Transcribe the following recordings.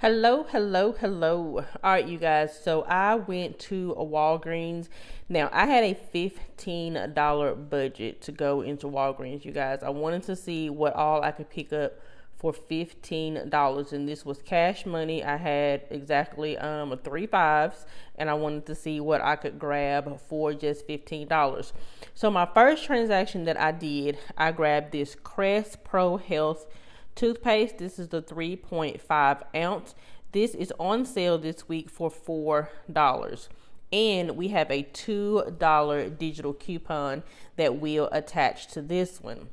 Hello. All right, you guys. So I went to a Walgreens. Now, I had a $15 budget to go into Walgreens, you guys. I wanted to see what all I could pick up for $15, and this was cash money. I had exactly three fives, and I wanted to see what I could grab for just $15. So my first transaction that I did, I grabbed this Crest Pro Health toothpaste. This is the 3.5 ounce. This is on sale this week for $4. And we have a $2 digital coupon that will attach to this one.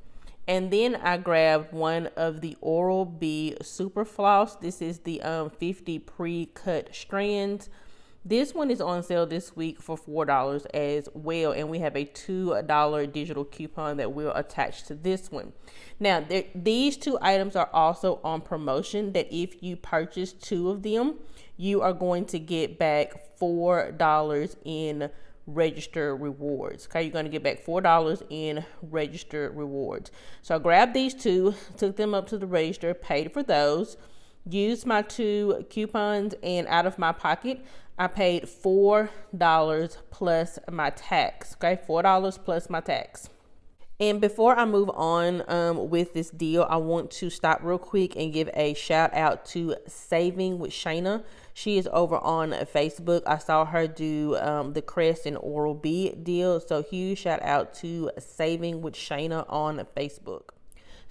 And then I grabbed one of the Oral-B Super Floss. This is the 50 pre-cut strands. This one is on sale this week for $4 as well, and we have a $2 digital coupon that will attach to this one. Now, these two items are also on promotion, that if you purchase two of them, you are going to get back $4 in registered rewards. Okay, you're going to get back $4 in registered rewards. So I grabbed these two, took them up to the register, paid for those, used my two coupons, and out of my pocket, I paid $4 plus my tax. Okay, $4 plus my tax. And before I move on with this deal, I want to stop real quick and give a shout out to Saving with Shayna. She is over on Facebook. I saw her do the Crest and Oral-B deal. So huge shout out to Saving with Shayna on Facebook.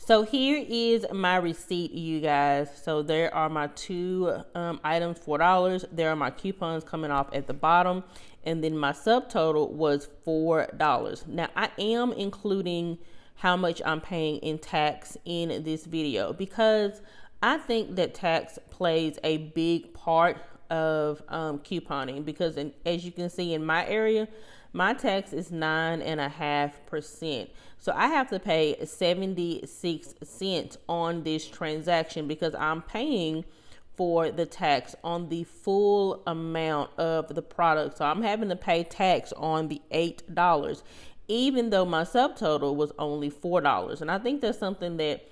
So here is my receipt, you guys. So there are my two items, $4. There are my coupons coming off at the bottom. And then my subtotal was $4. Now, I am including how much I'm paying in tax in this video, because I think that tax plays a big part of couponing, because as you can see in my area, my tax is 9.5%. So I have to pay 76 cents on this transaction because I'm paying for the tax on the full amount of the product. So I'm having to pay tax on the $8, even though my subtotal was only $4. And I think that's something that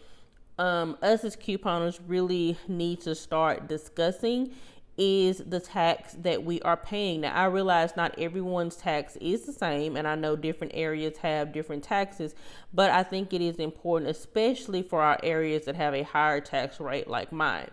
us as couponers really need to start discussing, is the tax that we are paying. Now, I realize not everyone's tax is the same, and I know different areas have different taxes, but I think it is important, especially for our areas that have a higher tax rate like mine.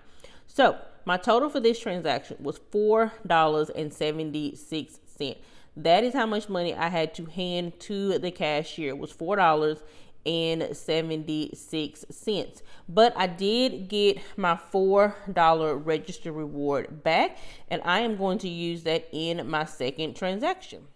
So my total for this transaction was $4.76. That is how much money I had to hand to the cashier. It was $4.76. But I did get my $4 register reward back, and I am going to use that in my second transaction.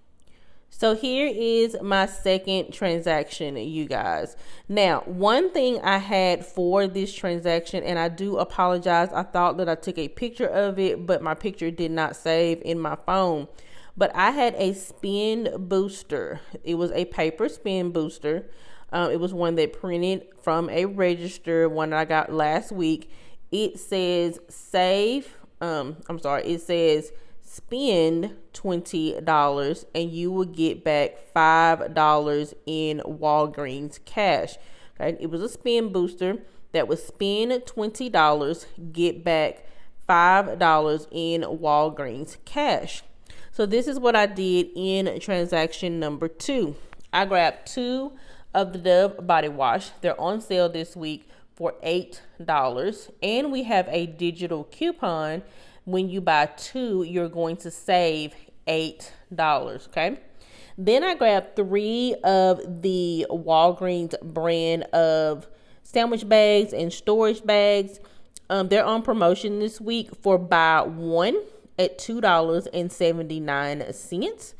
So here is my second transaction, you guys. Now, one thing I had for this transaction, and I do apologize, I thought that I took a picture of it, but my picture did not save in my phone. But I had a spin booster. It was a paper spin booster. It was one that printed from a register, one that I got last week. It says it says spend $20 and you will get back $5 in Walgreens cash. Okay, it was a spin booster that was spend $20, get back $5 in Walgreens cash. So this is what I did in transaction number 2. I grabbed 2 of the Dove body wash. They're on sale this week for $8, and we have a digital coupon. When you buy 2, you're going to save $8. Okay. Then I grabbed 3 of the Walgreens brand of sandwich bags and storage bags. They're on promotion this week for buy 1 at $2.79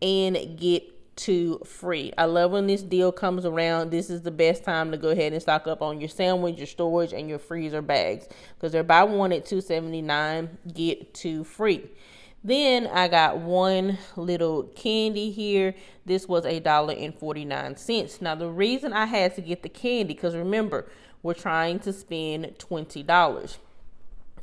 and get 2 free. I love when this deal comes around. This is the best time to go ahead and stock up on your sandwich, your storage, and your freezer bags, because they're buy 1 at $2.79, get 2 free. Then I got one little candy here. This was $1.49. Now, the reason I had to get the candy, because remember, we're trying to spend $20.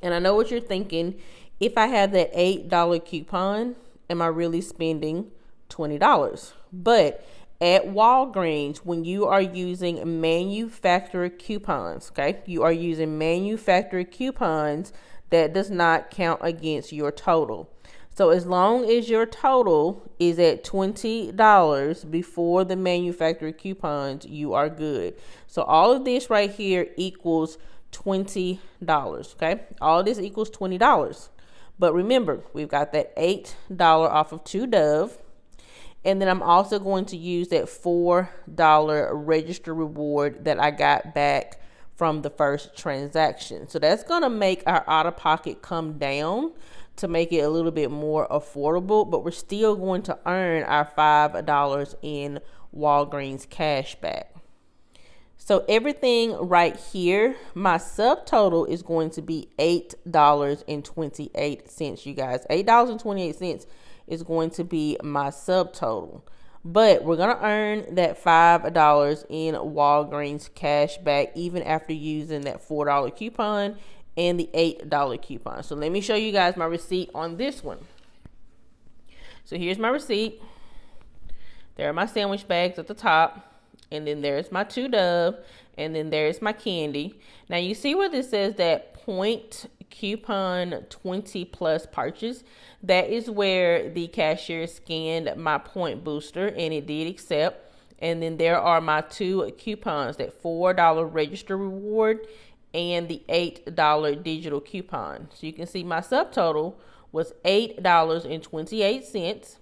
And I know what you're thinking. If I have that $8 coupon, am I really spending $20? But at Walgreens, when you are using manufacturer coupons, okay, you are using manufacturer coupons, that does not count against your total. So as long as your total is at $20 before the manufacturer coupons, you are good. So all of this right here equals $20, okay? All of this equals $20. But remember, we've got that $8 off of 2 Dove. And then I'm also going to use that $4 register reward that I got back from the first transaction. So that's going to make our out-of-pocket come down to make it a little bit more affordable, but we're still going to earn our $5 in Walgreens cash back. So everything right here, my subtotal is going to be $8.28, you guys. $8.28 is going to be my subtotal. But we're going to earn that $5 in Walgreens cash back even after using that $4 coupon and the $8 coupon. So let me show you guys my receipt on this one. So here's my receipt. There are my sandwich bags at the top. And then there's my 2 Dove. And then there's my candy. Now you see where this says that point coupon 20 plus purchase. That is where the cashier scanned my point booster and it did accept. And then there are my 2 coupons, that $4 register reward and the $8 digital coupon. So you can see my subtotal was $8.28.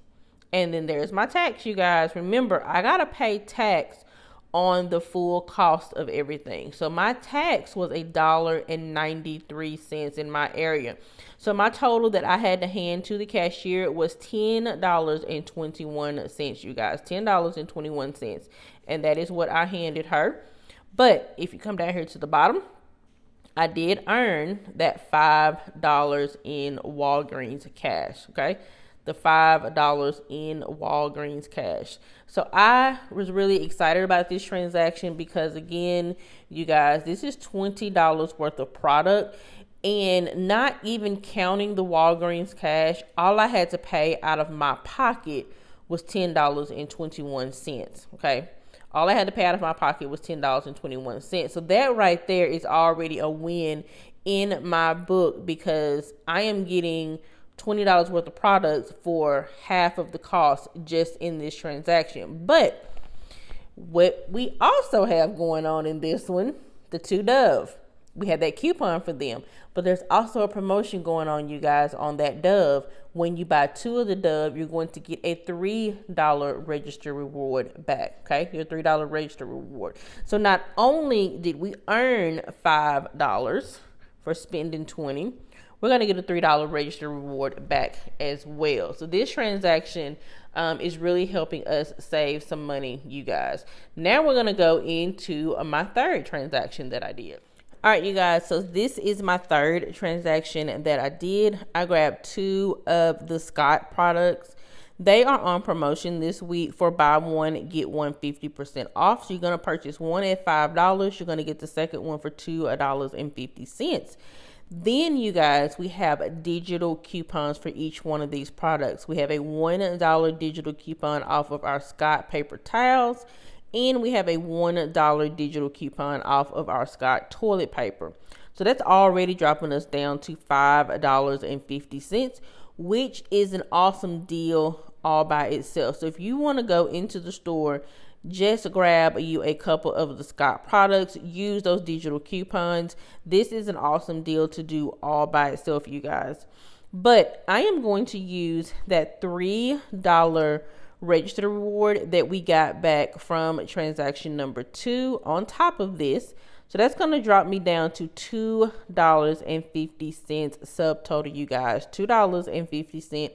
And then there's my tax, you guys. Remember, I got to pay tax on the full cost of everything. So my tax was $1.93 in my area. So my total that I had to hand to the cashier was $10.21, you guys. $10.21. And that is what I handed her. But if you come down here to the bottom, I did earn that $5 in Walgreens cash, okay? The $5 in Walgreens cash. So I was really excited about this transaction because, again, you guys, this is $20 worth of product, and not even counting the Walgreens cash, all I had to pay out of my pocket was $10.21, okay? All I had to pay out of my pocket was $10.21. So that right there is already a win in my book because I am getting $20 worth of products for half of the cost just in this transaction. But what we also have going on in this one, the 2 Dove, we had that coupon for them, but there's also a promotion going on, you guys, on that Dove. When you buy 2 of the Dove, you're going to get a $3 register reward back, okay? Your $3 register reward. So not only did we earn $5 for spending $20, we're going to get a $3 register reward back as well. So this transaction is really helping us save some money, you guys. Now we're going to go into my third transaction that I did. All right, you guys, so this is my third transaction that I did. I grabbed 2 of the Scott products. They are on promotion this week for buy one, get one 50% off. So you're going to purchase one at $5. You're going to get the second one for $2.50. Then, you guys, we have digital coupons for each one of these products. We have a $1 digital coupon off of our Scott paper towels. And we have a $1 digital coupon off of our Scott toilet paper. So that's already dropping us down to $5.50, which is an awesome deal all by itself. So if you want to go into the store, just grab you a couple of the Scott products, use those digital coupons. This is an awesome deal to do all by itself, you guys. But I am going to use that $3 register reward that we got back from transaction number 2 on top of this. So that's going to drop me down to $2.50 subtotal, you guys. $2.50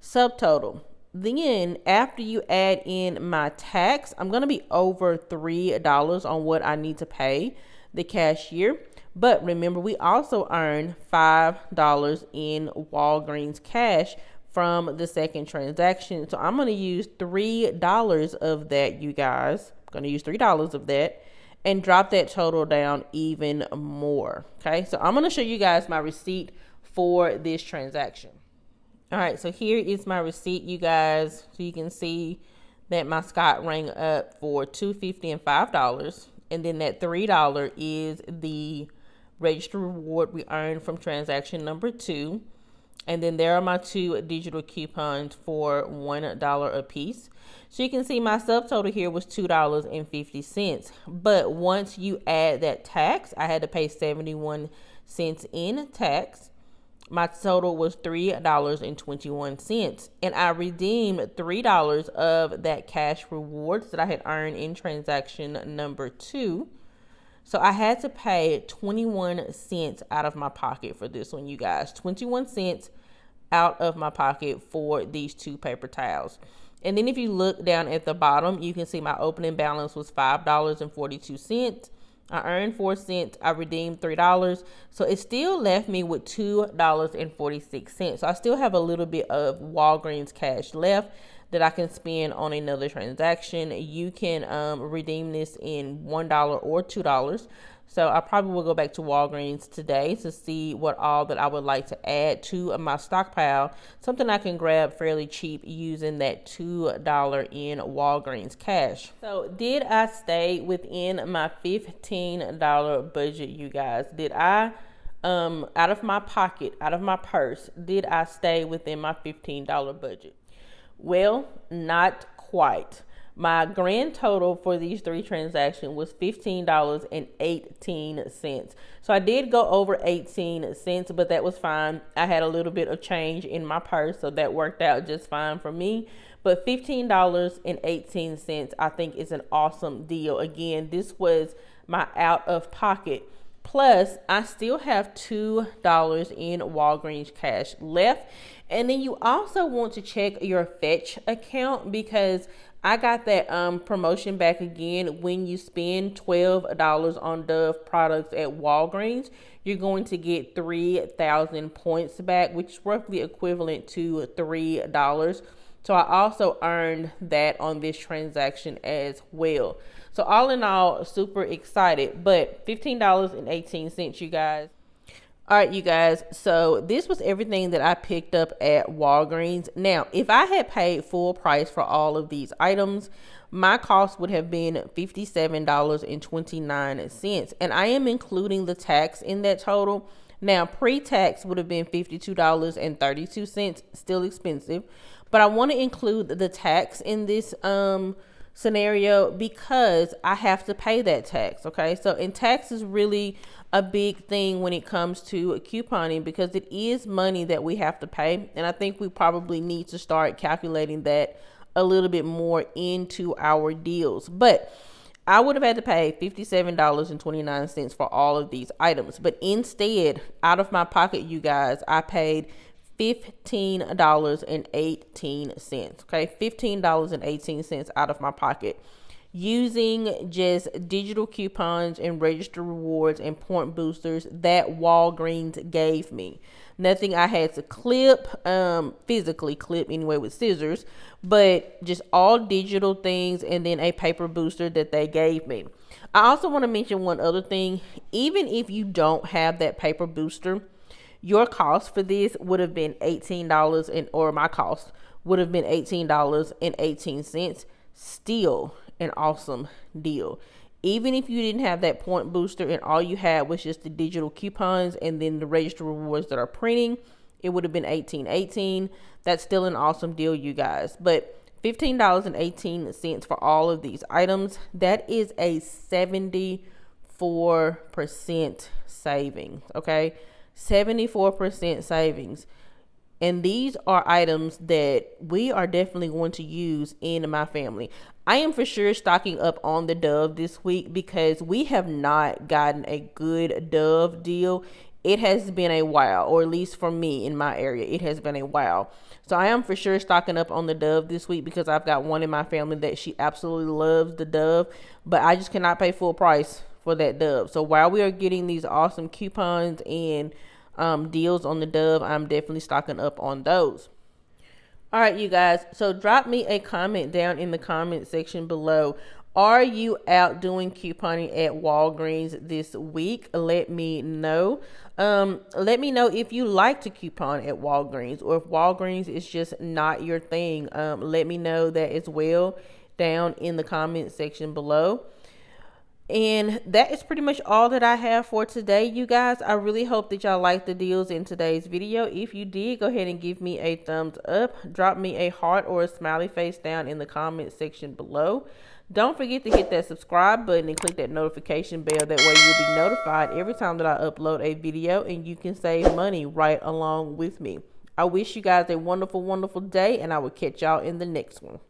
subtotal. Then after you add in my tax, I'm going to be over $3 on what I need to pay the cashier. But remember, we also earn $5 in Walgreens cash from the second transaction. So I'm going to use $3 of that, you guys. I'm going to use $3 of that and drop that total down even more. Okay, so I'm going to show you guys my receipt for this transaction. All right, so here is my receipt, you guys. So you can see that my Scott rang up for $2.50 and $5. And then that $3 is the registered reward we earned from transaction number 2. And then there are my 2 digital coupons for $1 a piece. So you can see my subtotal here was $2.50. But once you add that tax, I had to pay 71 cents in tax. My total was $3.21. And I redeemed $3 of that cash rewards that I had earned in transaction number 2. So I had to pay 21 cents out of my pocket for this one, you guys. 21 cents out of my pocket for these 2 paper towels. And then if you look down at the bottom, you can see my opening balance was $5.42. I earned 4 cents. I redeemed $3. So it still left me with $2.46. So I still have a little bit of Walgreens cash left that I can spend on another transaction. You can redeem this in $1 or $2. So I probably will go back to Walgreens today to see what all that I would like to add to my stockpile. Something I can grab fairly cheap using that $2 in Walgreens cash. So did I stay within my $15 budget, you guys? Did I, out of my pocket, out of my purse, did I stay within my $15 budget? Well, not quite. My grand total for these 3 transactions was $15.18. So I did go over 18 cents, but that was fine. I had a little bit of change in my purse, so that worked out just fine for me. But $15.18, I think, is an awesome deal. Again, this was my out of pocket. Plus, I still have $2 in Walgreens cash left. And then you also want to check your Fetch account, because I got that promotion back again. When you spend $12 on Dove products at Walgreens, you're going to get 3,000 points back, which is roughly equivalent to $3. So I also earned that on this transaction as well. So all in all, super excited. But $15.18, you guys. All right, you guys, so this was everything that I picked up at Walgreens. Now, if I had paid full price for all of these items, my cost would have been $57.29. And I am including the tax in that total. Now, pre-tax would have been $52.32, still expensive. But I want to include the tax in this scenario because I have to pay that tax, okay? So, and tax is really a big thing when it comes to couponing, because it is money that we have to pay. And I think we probably need to start calculating that a little bit more into our deals. But I would have had to pay $57.29 for all of these items. But instead, out of my pocket, you guys, I paid $15.18. Okay, $15.18 out of my pocket, using just digital coupons and registered rewards and point boosters that Walgreens gave me. Nothing I had to clip, physically clip anyway with scissors, but just all digital things, and then a paper booster that they gave me. I also want to mention one other thing. Even if you don't have that paper booster, your cost for this would have been $18, or my cost would have been $18.18. Still an awesome deal. Even if you didn't have that point booster and all you had was just the digital coupons and then the registered rewards that are printing, it would have been $18.18. That's still an awesome deal, you guys. But $15.18 for all of these items, that is a 74% savings, okay? 74% savings. And these are items that we are definitely going to use in my family. I am for sure stocking up on the Dove this week because we have not gotten a good Dove deal. It has been a while, or at least for me in my area, it has been a while. So I am for sure stocking up on the Dove this week because I've got one in my family that she absolutely loves the Dove, but I just cannot pay full price for that Dove. So while we are getting these awesome coupons and deals on the Dove, I'm definitely stocking up on those. All right, you guys, so drop me a comment down in the comment section below. Are you out doing couponing at Walgreens this week? Let me know. Let me know if you like to coupon at Walgreens, or if Walgreens is just not your thing. Let me know that as well down in the comment section below. And that is pretty much all that I have for today, you guys. I really hope that y'all liked the deals in today's video. If you did, go ahead and give me a thumbs up. Drop me a heart or a smiley face down in the comment section below. Don't forget to hit that subscribe button and click that notification bell. That way you'll be notified every time that I upload a video, and you can save money right along with me. I wish you guys a wonderful, wonderful day, and I will catch y'all in the next one.